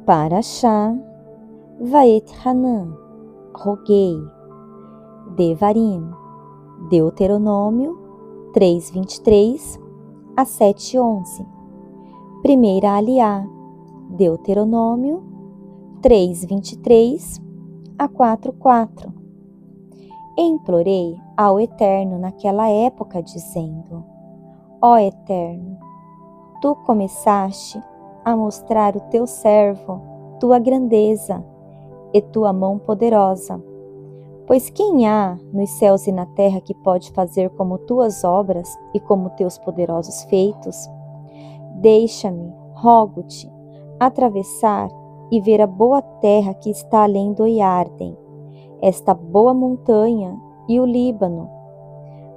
Parashá Vaet-Hanan, roguei. Devarim, Deuteronômio 3:23 a 7:11. Primeira Aliá, Deuteronômio 3:23 a 4:4. Implorei ao Eterno naquela época, dizendo: Ó Eterno, tu começaste a mostrar o teu servo tua grandeza e tua mão poderosa. Pois quem há nos céus e na terra que pode fazer como tuas obras e como teus poderosos feitos? Deixa-me, rogo-te, atravessar e ver a boa terra que está além do Iarden, esta boa montanha e o Líbano.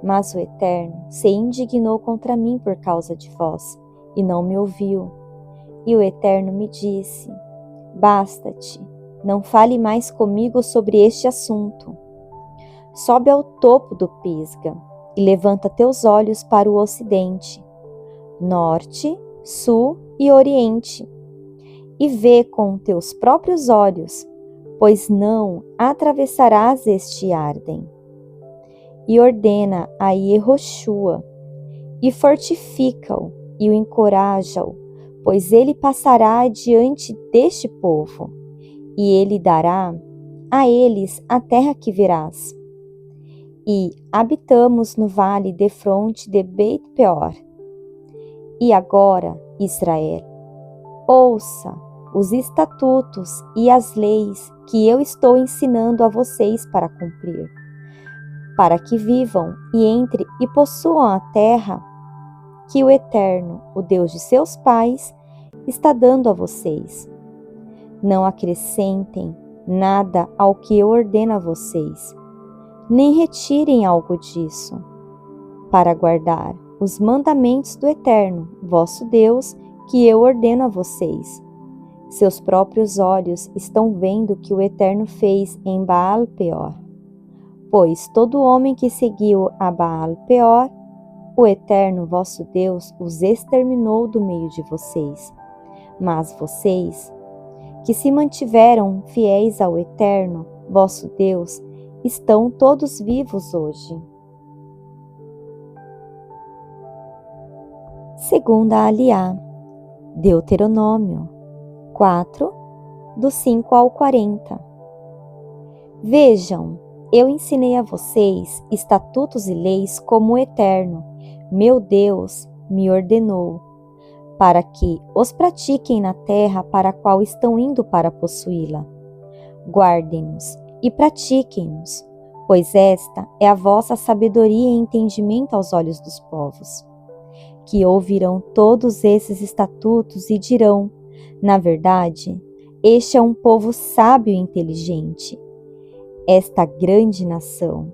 Mas o Eterno se indignou contra mim por causa de vós, e não me ouviu. E o Eterno me disse: Basta-te, não fale mais comigo sobre este assunto. Sobe ao topo do Pisga e levanta teus olhos para o ocidente, norte, sul e oriente, e vê com teus próprios olhos, pois não atravessarás este Iarden. E ordena a Yehoshua, e fortifica-o, e o encoraja-o, pois ele passará adiante deste povo, e ele dará a eles a terra que verás. E habitamos no vale defronte de Beit-peor. E agora, Israel, ouça os estatutos e as leis que eu estou ensinando a vocês para cumprir, para que vivam e entrem e possuam a terra que o Eterno, o Deus de seus pais, está dando a vocês. Não acrescentem nada ao que eu ordeno a vocês, nem retirem algo disso, para guardar os mandamentos do Eterno, vosso Deus, que eu ordeno a vocês. Seus próprios olhos estão vendo o que o Eterno fez em Baal-peor. Pois todo homem que seguiu a Baal-peor, o Eterno, vosso Deus, os exterminou do meio de vocês. Mas vocês, que se mantiveram fiéis ao Eterno, vosso Deus, estão todos vivos hoje. Segunda Aliá, Deuteronômio 4, do 5 ao 40. Vejam, eu ensinei a vocês estatutos e leis como o Eterno, meu Deus, me ordenou, para que os pratiquem na terra para a qual estão indo para possuí-la. Guardem-nos e pratiquem-nos, pois esta é a vossa sabedoria e entendimento aos olhos dos povos, que ouvirão todos esses estatutos e dirão: na verdade, este é um povo sábio e inteligente, esta grande nação.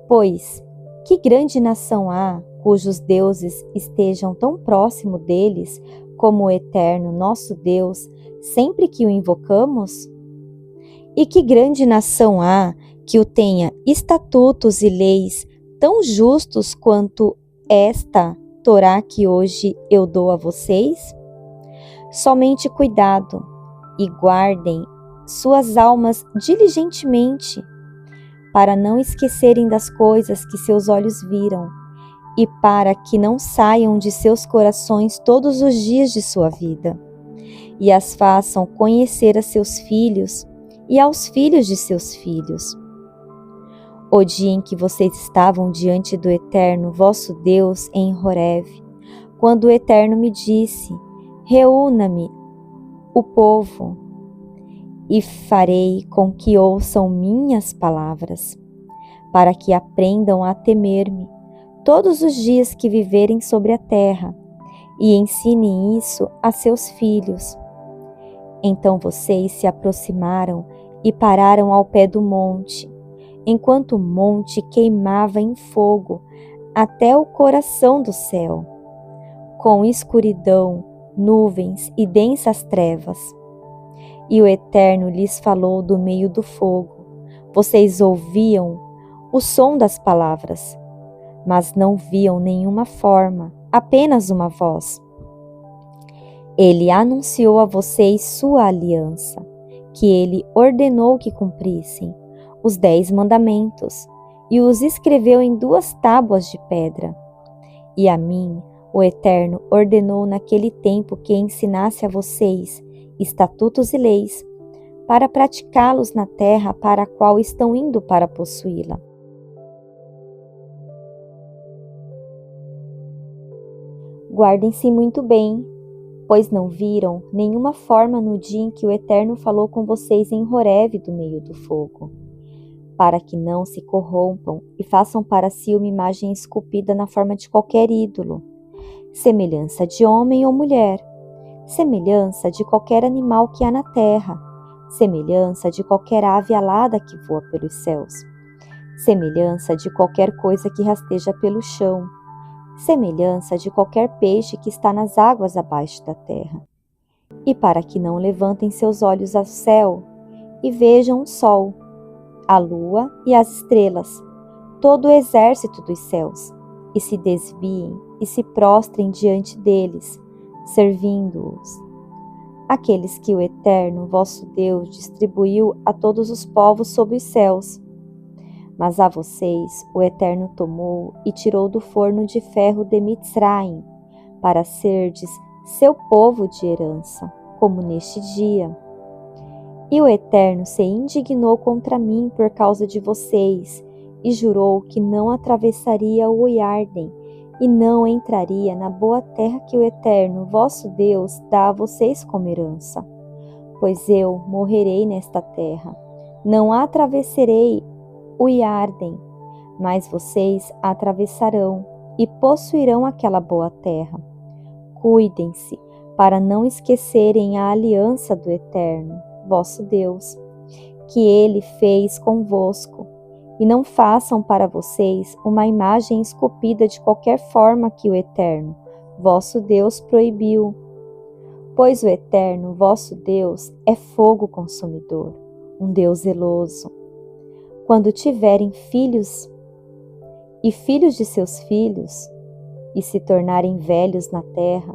Pois, que grande nação há cujos deuses estejam tão próximo deles como o Eterno nosso Deus, sempre que o invocamos? E que grande nação há que o tenha estatutos e leis tão justos quanto esta Torá que hoje eu dou a vocês? Somente cuidado e guardem suas almas diligentemente, para não esquecerem das coisas que seus olhos viram, e para que não saiam de seus corações todos os dias de sua vida, e as façam conhecer a seus filhos e aos filhos de seus filhos. O dia em que vocês estavam diante do Eterno, vosso Deus, em Horeb, quando o Eterno me disse: reúna-me o povo, e farei com que ouçam minhas palavras, para que aprendam a temer-me todos os dias que viverem sobre a terra, e ensinem isso a seus filhos. Então vocês se aproximaram e pararam ao pé do monte, enquanto o monte queimava em fogo até o coração do céu, com escuridão, nuvens e densas trevas. E o Eterno lhes falou do meio do fogo. Vocês ouviam o som das palavras, mas não viam nenhuma forma, apenas uma voz. Ele anunciou a vocês sua aliança, que ele ordenou que cumprissem, os 10 mandamentos, e os escreveu em 2 tábuas de pedra. E a mim, o Eterno, ordenou naquele tempo que ensinasse a vocês estatutos e leis, para praticá-los na terra para a qual estão indo para possuí-la. Guardem-se muito bem, pois não viram nenhuma forma no dia em que o Eterno falou com vocês em Horebe do meio do fogo, para que não se corrompam e façam para si uma imagem esculpida na forma de qualquer ídolo, semelhança de homem ou mulher, semelhança de qualquer animal que há na terra, semelhança de qualquer ave alada que voa pelos céus, semelhança de qualquer coisa que rasteja pelo chão, semelhança de qualquer peixe que está nas águas abaixo da terra. E para que não levantem seus olhos ao céu e vejam o sol, a lua e as estrelas, todo o exército dos céus, e se desviem e se prostrem diante deles, servindo-os. Aqueles que o Eterno, vosso Deus, distribuiu a todos os povos sob os céus. Mas a vocês o Eterno tomou e tirou do forno de ferro de Mitzraim, para serdes seu povo de herança, como neste dia. E o Eterno se indignou contra mim por causa de vocês, e jurou que não atravessaria o Iarden, e não entraria na boa terra que o Eterno, vosso Deus, dá a vocês como herança. Pois eu morrerei nesta terra, não a atravessarei o Iarden, mas vocês a atravessarão e possuirão aquela boa terra. Cuidem-se para não esquecerem a aliança do Eterno, vosso Deus, que ele fez convosco, e não façam para vocês uma imagem esculpida de qualquer forma que o Eterno, vosso Deus, proibiu. Pois o Eterno, vosso Deus, é fogo consumidor, um Deus zeloso. Quando tiverem filhos e filhos de seus filhos, e se tornarem velhos na terra,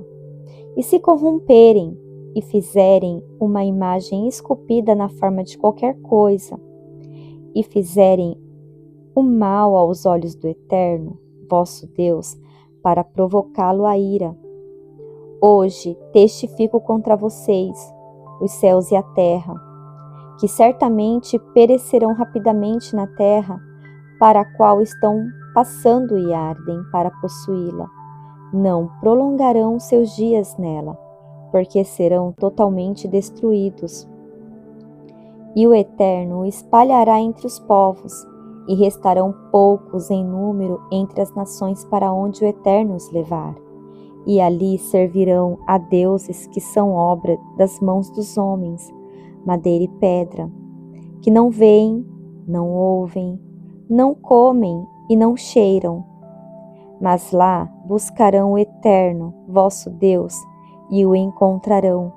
e se corromperem e fizerem uma imagem esculpida na forma de qualquer coisa, e fizerem o mal aos olhos do Eterno, vosso Deus, para provocá-lo à ira, hoje testifico contra vocês, os céus e a terra, que certamente perecerão rapidamente na terra, para a qual estão passando e ardem para possuí-la. Não prolongarão seus dias nela, porque serão totalmente destruídos. E o Eterno o espalhará entre os povos, e restarão poucos em número entre as nações para onde o Eterno os levar. E ali servirão a deuses que são obra das mãos dos homens, madeira e pedra, que não veem, não ouvem, não comem e não cheiram. Mas lá buscarão o Eterno, vosso Deus, e o encontrarão,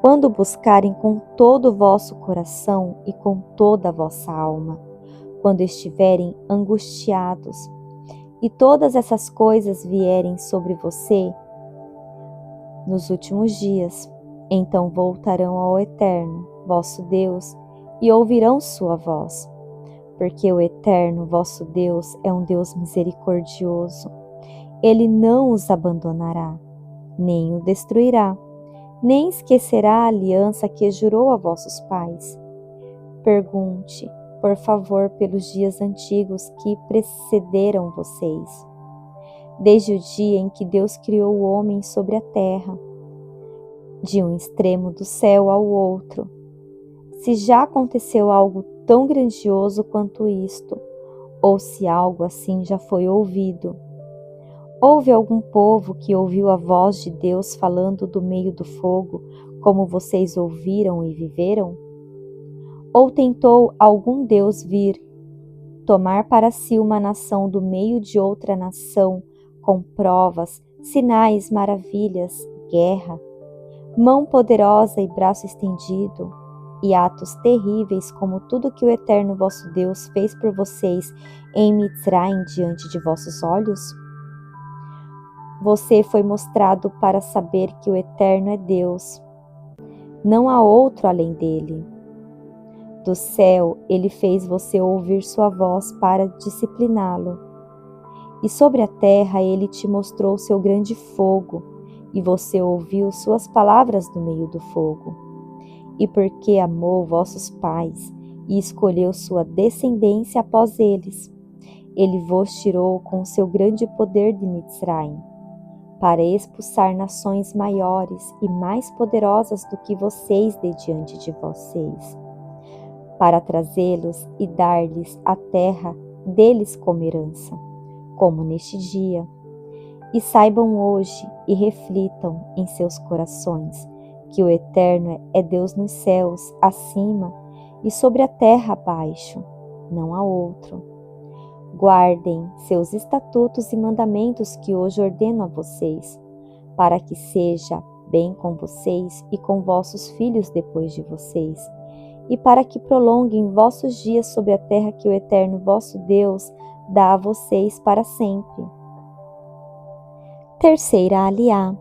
quando buscarem com todo o vosso coração e com toda a vossa alma, quando estiverem angustiados, e todas essas coisas vierem sobre você nos últimos dias. Então voltarão ao Eterno, vosso Deus, e ouvirão sua voz, porque o Eterno, vosso Deus, é um Deus misericordioso. Ele não os abandonará, nem o destruirá, nem esquecerá a aliança que jurou a vossos pais. Pergunte, por favor, pelos dias antigos que precederam vocês, desde o dia em que Deus criou o homem sobre a terra, de um extremo do céu ao outro, se já aconteceu algo tão grandioso quanto isto, ou se algo assim já foi ouvido. Houve algum povo que ouviu a voz de Deus falando do meio do fogo, como vocês ouviram e viveram? Ou tentou algum Deus vir tomar para si uma nação do meio de outra nação, com provas, sinais, maravilhas, guerra, mão poderosa e braço estendido, e atos terríveis como tudo que o Eterno vosso Deus fez por vocês em Mitzraim diante de vossos olhos? Você foi mostrado para saber que o Eterno é Deus. Não há outro além dele. Do céu, ele fez você ouvir sua voz para discipliná-lo. E sobre a terra, ele te mostrou seu grande fogo, e você ouviu suas palavras no meio do fogo. E porque amou vossos pais e escolheu sua descendência após eles, ele vos tirou com seu grande poder de Mitzraim, para expulsar nações maiores e mais poderosas do que vocês de diante de vocês, para trazê-los e dar-lhes a terra deles como herança, como neste dia. E saibam hoje e reflitam em seus corações que o Eterno é Deus nos céus acima e sobre a terra abaixo, não há outro. Guardem seus estatutos e mandamentos que hoje ordeno a vocês, para que seja bem com vocês e com vossos filhos depois de vocês, e para que prolonguem vossos dias sobre a terra que o Eterno vosso Deus dá a vocês para sempre. Terceira aliá,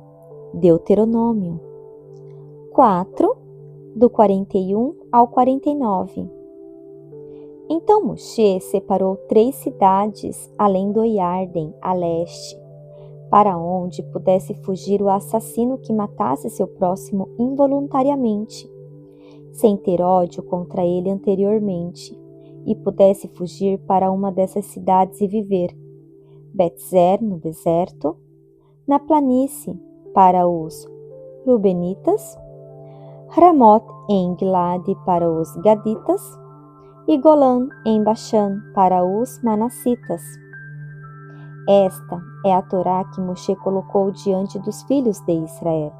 Deuteronômio 4, do 41 ao 49. Então Moshe separou 3 cidades além do Iarden, a leste, para onde pudesse fugir o assassino que matasse seu próximo involuntariamente, sem ter ódio contra ele anteriormente, e pudesse fugir para uma dessas cidades e viver: Betzer, no deserto; na planície, para os Rubenitas; Ramot em Gilade, para os Gaditas; e Golã em Baxã, para os Manassitas. Esta é a Torá que Moshe colocou diante dos filhos de Israel.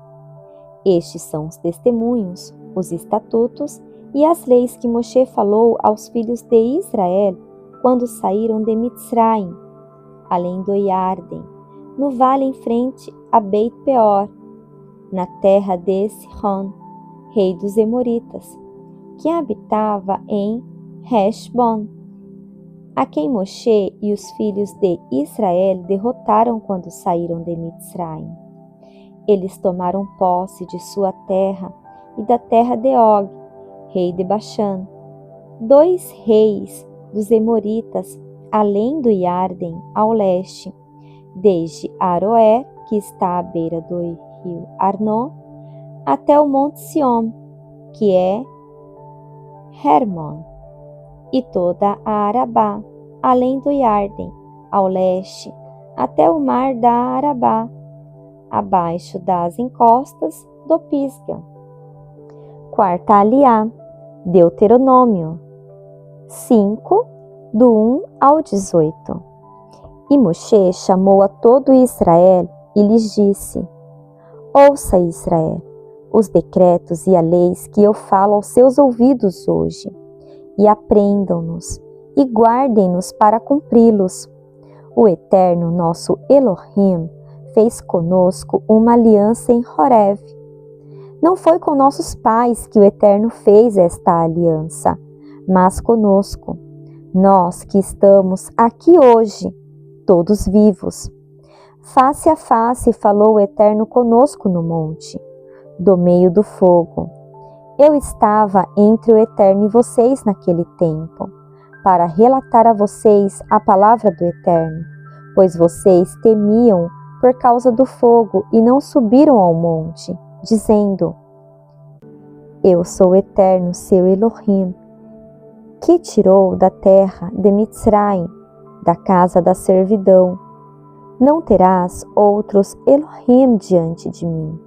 Estes são os testemunhos, os estatutos e as leis que Moshe falou aos filhos de Israel quando saíram de Mitzraim, além do Iarden, no vale em frente a Beit Peor, na terra de Sihon, rei dos Emoritas, que habitava em Heshbon, a quem Moshe e os filhos de Israel derrotaram quando saíram de Mitzraim. Eles tomaram posse de sua terra e da terra de Og, rei de Baxã, 2 reis dos Emoritas, além do Iarden, ao leste, desde Aroer, que está à beira do rio Arnon, até o monte Sion, que é Hermon, e toda a Arabá, além do Iarden, ao leste, até o mar da Arabá, abaixo das encostas do Pisga. Quarta aliá, Deuteronômio 5, do 1 ao 18. E Moshe chamou a todo Israel e lhes disse: Ouça, Israel, os decretos e a leis que eu falo aos seus ouvidos hoje, e aprendam-nos e guardem-nos para cumpri-los. O Eterno, nosso Elohim, fez conosco uma aliança em Horeb. Não foi com nossos pais que o Eterno fez esta aliança, mas conosco, nós que estamos aqui hoje, todos vivos. Face a face falou o Eterno conosco no monte, do meio do fogo. Eu estava entre o Eterno e vocês naquele tempo, para relatar a vocês a palavra do Eterno, pois vocês temiam por causa do fogo e não subiram ao monte, dizendo: Eu sou o Eterno, seu Elohim, que tirou da terra de Mitzraim, da casa da servidão. Não terás outros Elohim diante de mim.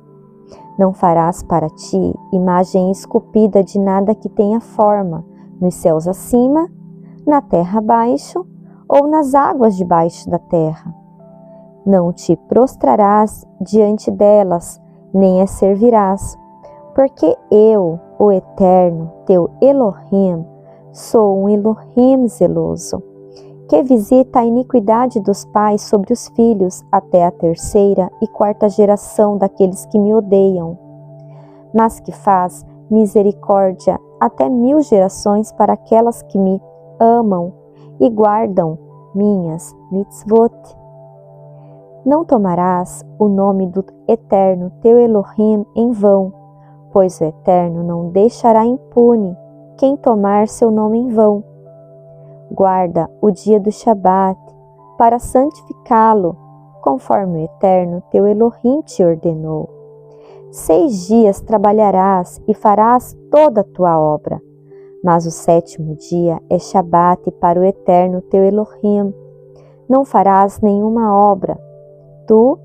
Não farás para ti imagem esculpida de nada que tenha forma, nos céus acima, na terra abaixo ou nas águas debaixo da terra. Não te prostrarás diante delas, nem as servirás, porque eu, o Eterno, teu Elohim, sou um Elohim zeloso, que visita a iniquidade dos pais sobre os filhos até a 3ª e 4ª geração daqueles que me odeiam, mas que faz misericórdia até 1000 gerações para aquelas que me amam e guardam minhas mitzvot. Não tomarás o nome do Eterno teu Elohim em vão, pois o Eterno não deixará impune quem tomar seu nome em vão. Guarda o dia do Shabat para santificá-lo, conforme o Eterno teu Elohim te ordenou. 6 dias trabalharás e farás toda a tua obra, mas o 7º dia é Shabat para o Eterno teu Elohim. Não farás nenhuma obra, tu,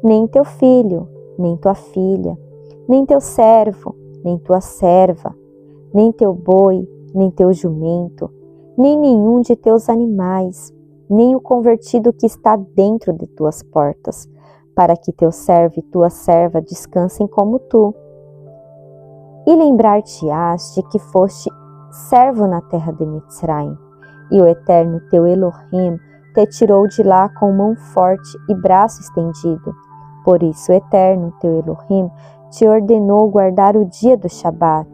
nem teu filho, nem tua filha, nem teu servo, nem tua serva, nem teu boi, nem teu jumento, nem nenhum de teus animais, nem o convertido que está dentro de tuas portas, para que teu servo e tua serva descansem como tu. E lembrar-te-ás de que foste servo na terra de Mitzraim, e o Eterno teu Elohim te tirou de lá com mão forte e braço estendido. Por isso o Eterno teu Elohim te ordenou guardar o dia do Shabat.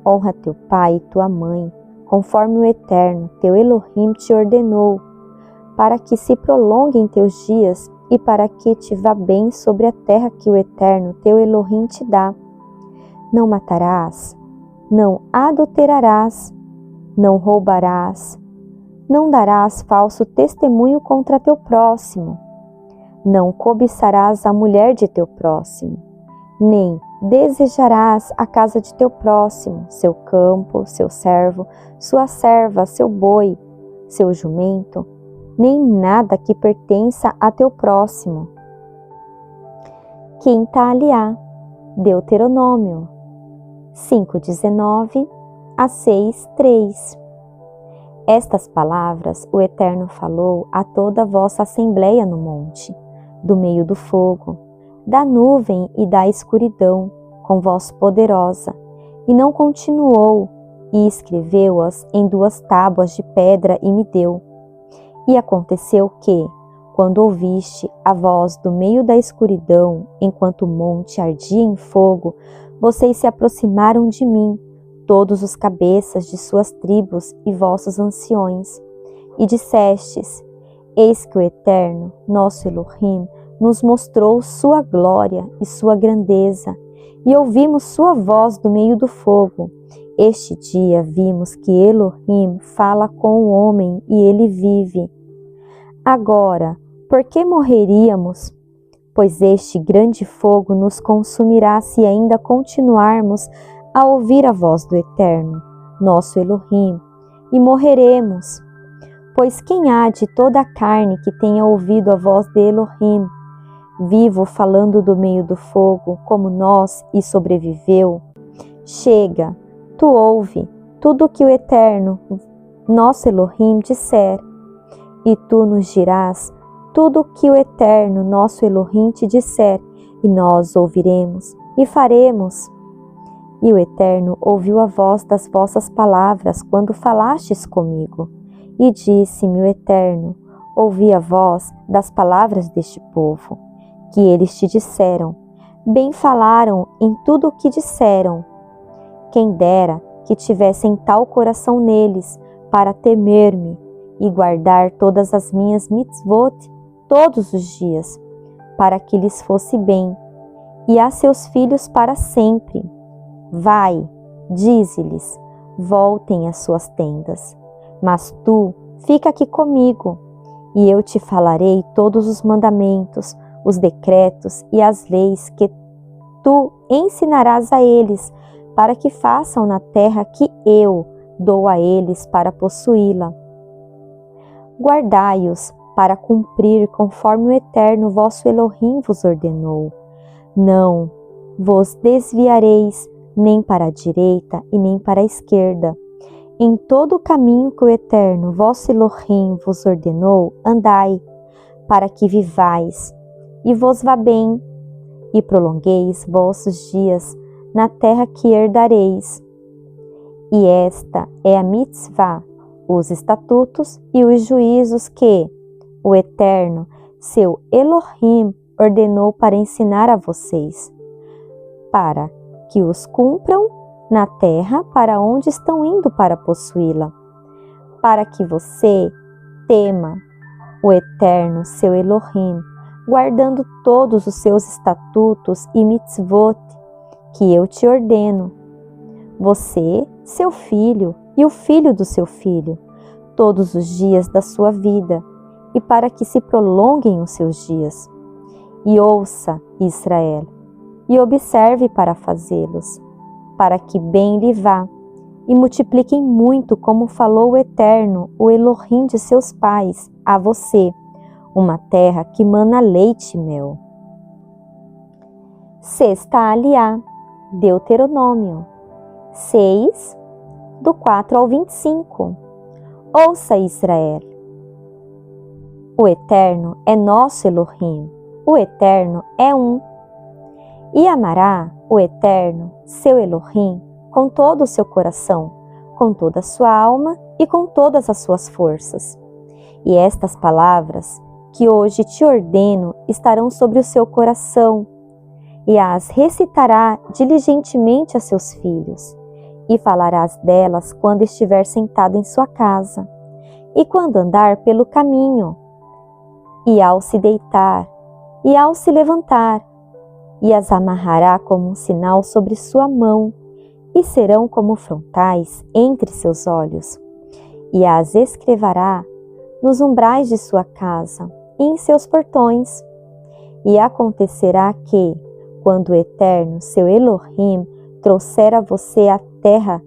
Honra teu pai e tua mãe, conforme o Eterno teu Elohim te ordenou, para que se prolonguem teus dias e para que te vá bem sobre a terra que o Eterno teu Elohim te dá. Não matarás, não adulterarás, não roubarás, não darás falso testemunho contra teu próximo, não cobiçarás a mulher de teu próximo, nem desejarás a casa de teu próximo, seu campo, seu servo, sua serva, seu boi, seu jumento, nem nada que pertença a teu próximo. Quinta aliá, Deuteronômio 5:19 a 6:3. Estas palavras o Eterno falou a toda a vossa assembleia no monte, do meio do fogo, da nuvem e da escuridão, com voz poderosa, e não continuou, e escreveu-as em 2 tábuas de pedra e me deu. E aconteceu que, quando ouviste a voz do meio da escuridão, enquanto o monte ardia em fogo, vocês se aproximaram de mim, todos os cabeças de suas tribos e vossos anciões, e dissestes: eis que o Eterno, nosso Elohim, nos mostrou sua glória e sua grandeza, e ouvimos sua voz do meio do fogo. Este dia vimos que Elohim fala com o homem e ele vive. Agora, por que morreríamos? Pois este grande fogo nos consumirá se ainda continuarmos a ouvir a voz do Eterno, nosso Elohim, e morreremos. Pois quem há de toda a carne que tenha ouvido a voz de Elohim, vivo falando do meio do fogo, como nós, e sobreviveu? Chega, tu ouve tudo o que o Eterno, nosso Elohim, disser, e tu nos dirás tudo o que o Eterno, nosso Elohim, te disser, e nós ouviremos e faremos. E o Eterno ouviu a voz das vossas palavras quando falastes comigo, e disse-me o Eterno: ouvi a voz das palavras deste povo, que eles te disseram, bem falaram em tudo o que disseram. Quem dera que tivessem tal coração neles, para temer-me e guardar todas as minhas mitzvot todos os dias, para que lhes fosse bem, e a seus filhos para sempre. Vai, dize-lhes, voltem às suas tendas, mas tu fica aqui comigo, e eu te falarei todos os mandamentos, os decretos e as leis que tu ensinarás a eles, para que façam na terra que eu dou a eles para possuí-la. Guardai-os para cumprir conforme o Eterno vosso Elohim vos ordenou. Não vos desviareis nem para a direita e nem para a esquerda. Em todo o caminho que o Eterno vosso Elohim vos ordenou, andai, para que vivais e vos vá bem, e prolongueis vossos dias na terra que herdareis. E esta é a mitzvah, os estatutos e os juízos que o Eterno, seu Elohim, ordenou para ensinar a vocês, para que os cumpram na terra para onde estão indo para possuí-la, para que você tema o Eterno, seu Elohim, guardando todos os seus estatutos e mitzvot que eu te ordeno, você, seu filho e o filho do seu filho, todos os dias da sua vida, e para que se prolonguem os seus dias. E ouça, Israel, e observe para fazê-los, para que bem lhe vá, e multipliquem muito, como falou o Eterno, o Elohim de seus pais, a você, uma terra que mana leite e mel. Sexta aliá, Deuteronômio 6, do 4 ao 25. Ouça, Israel. O Eterno é nosso Elohim, o Eterno é um. E amará o Eterno, seu Elohim, com todo o seu coração, com toda a sua alma e com todas as suas forças. E estas palavras que hoje te ordeno estarão sobre o seu coração, e as recitará diligentemente a seus filhos, e falarás delas quando estiver sentado em sua casa, e quando andar pelo caminho, e ao se deitar, e ao se levantar, e as amarrará como um sinal sobre sua mão, e serão como frontais entre seus olhos, e as escreverá nos umbrais de sua casa e em seus portões. E acontecerá que, quando o Eterno, seu Elohim, trouxer a você a terra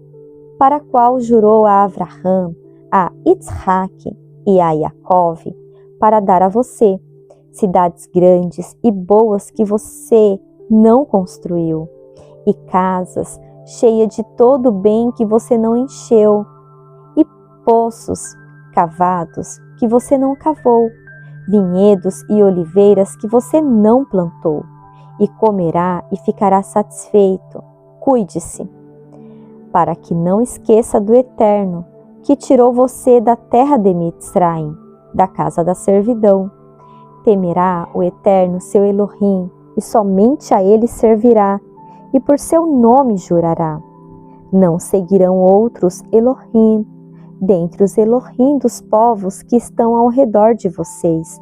para a qual jurou a Avraham, a Yitzhak e a Yaakov, para dar a você cidades grandes e boas que você não construiu, e casas cheias de todo o bem que você não encheu, e poços cavados que você não cavou, vinhedos e oliveiras que você não plantou, e comerá e ficará satisfeito. Cuide-se, para que não esqueça do Eterno, que tirou você da terra de Mitzraim, da casa da servidão. Temerá o Eterno, seu Elohim, e somente a ele servirá, e por seu nome jurará. Não seguirão outros Elohim, dentre os Elohim dos povos que estão ao redor de vocês,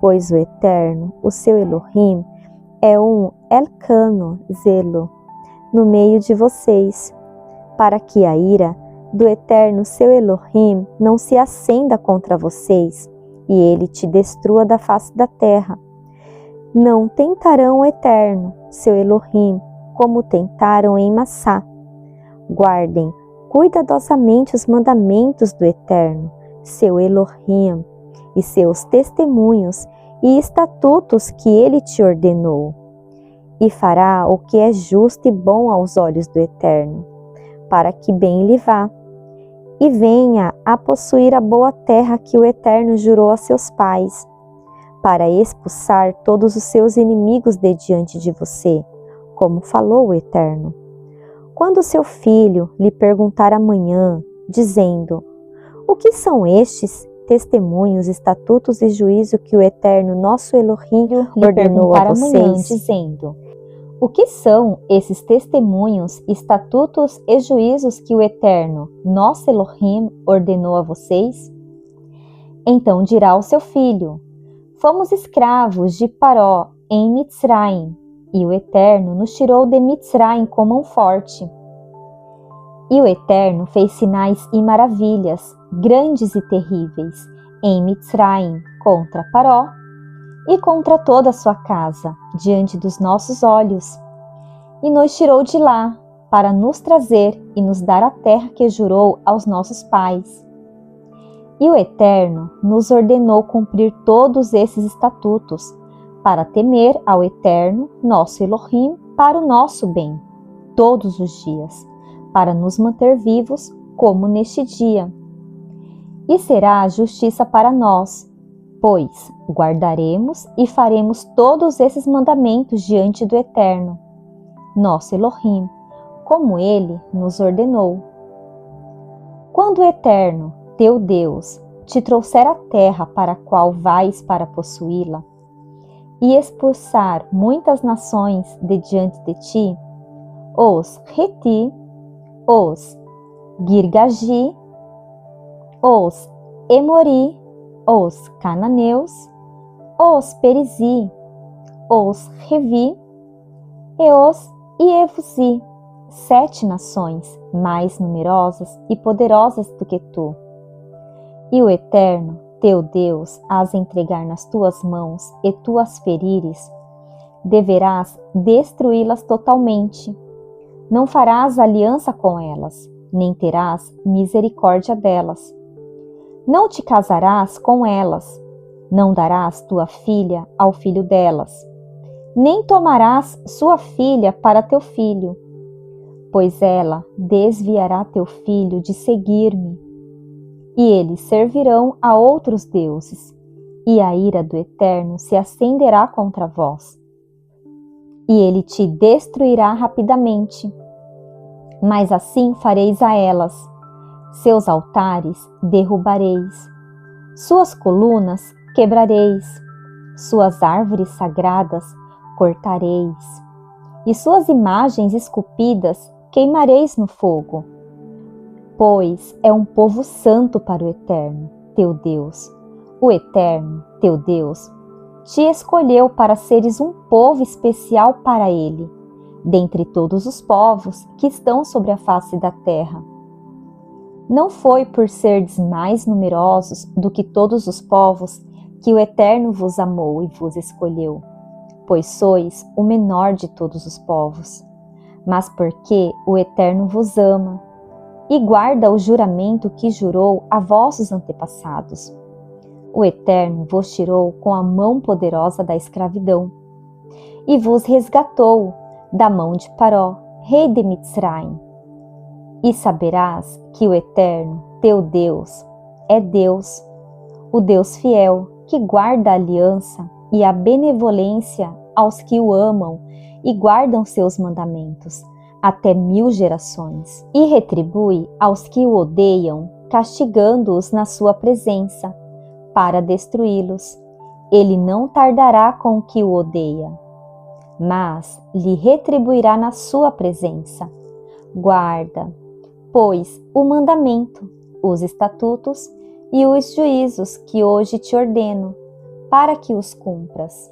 pois o Eterno, o seu Elohim, é um Elcano, zelo, no meio de vocês, para que a ira do Eterno, seu Elohim, não se acenda contra vocês, e ele te destrua da face da terra. Não tentarão o Eterno, seu Elohim, como tentaram em Massá. Guardem cuidadosamente os mandamentos do Eterno, seu Elohim, e seus testemunhos e estatutos que ele te ordenou. E fará o que é justo e bom aos olhos do Eterno, para que bem lhe vá, e venha a possuir a boa terra que o Eterno jurou a seus pais, para expulsar todos os seus inimigos de diante de você, como falou o Eterno. Quando seu filho lhe perguntar amanhã, dizendo: o que são estes testemunhos, estatutos e juízo que o Eterno, nosso Elohim, ordenou a vocês? Amanhã, dizendo: o que são esses testemunhos, estatutos e juízos que o Eterno, nosso Elohim, ordenou a vocês? Então dirá ao seu filho: fomos escravos de Paró em Mitzraim, e o Eterno nos tirou de Mitzraim com mão forte. E o Eterno fez sinais e maravilhas, grandes e terríveis, em Mitzraim contra Paró e contra toda a sua casa, diante dos nossos olhos. E nos tirou de lá, para nos trazer e nos dar a terra que jurou aos nossos pais. E o Eterno nos ordenou cumprir todos esses estatutos, para temer ao Eterno, nosso Elohim, para o nosso bem, todos os dias, para nos manter vivos, como neste dia. E será a justiça para nós, pois guardaremos e faremos todos esses mandamentos diante do Eterno, nosso Elohim, como ele nos ordenou. Quando o Eterno, teu Deus, te trouxer a terra para a qual vais para possuí-la, e expulsar muitas nações de diante de ti, os Heti, os Girgaji, os Emori, os Cananeus, os Perizi, os Revi, e os Ievusi, 7 nações mais numerosas e poderosas do que tu. E o Eterno, teu Deus, as entregar nas tuas mãos e tu as ferires, deverás destruí-las totalmente. Não farás aliança com elas, nem terás misericórdia delas. Não te casarás com elas, não darás tua filha ao filho delas, nem tomarás sua filha para teu filho, pois ela desviará teu filho de seguir-me, e eles servirão a outros deuses, e a ira do Eterno se acenderá contra vós. E ele te destruirá rapidamente, mas assim fareis a elas. Seus altares derrubareis, suas colunas quebrareis, suas árvores sagradas cortareis, e suas imagens esculpidas queimareis no fogo. Pois é um povo santo para o Eterno, teu Deus. O Eterno, teu Deus, te escolheu para seres um povo especial para Ele, dentre todos os povos que estão sobre a face da terra. Não foi por serdes mais numerosos do que todos os povos que o Eterno vos amou e vos escolheu, pois sois o menor de todos os povos, mas porque o Eterno vos ama e guarda o juramento que jurou a vossos antepassados. O Eterno vos tirou com a mão poderosa da escravidão e vos resgatou da mão de Paró, rei de Mitzraim. E saberás que o Eterno, teu Deus, é Deus, o Deus fiel, que guarda a aliança e a benevolência aos que o amam e guardam seus mandamentos, até 1000 gerações, e retribui aos que o odeiam, castigando-os na sua presença, para destruí-los. Ele não tardará com o que o odeia, mas lhe retribuirá na sua presença. Guarda, pois, o mandamento, os estatutos e os juízos que hoje te ordeno, para que os cumpras.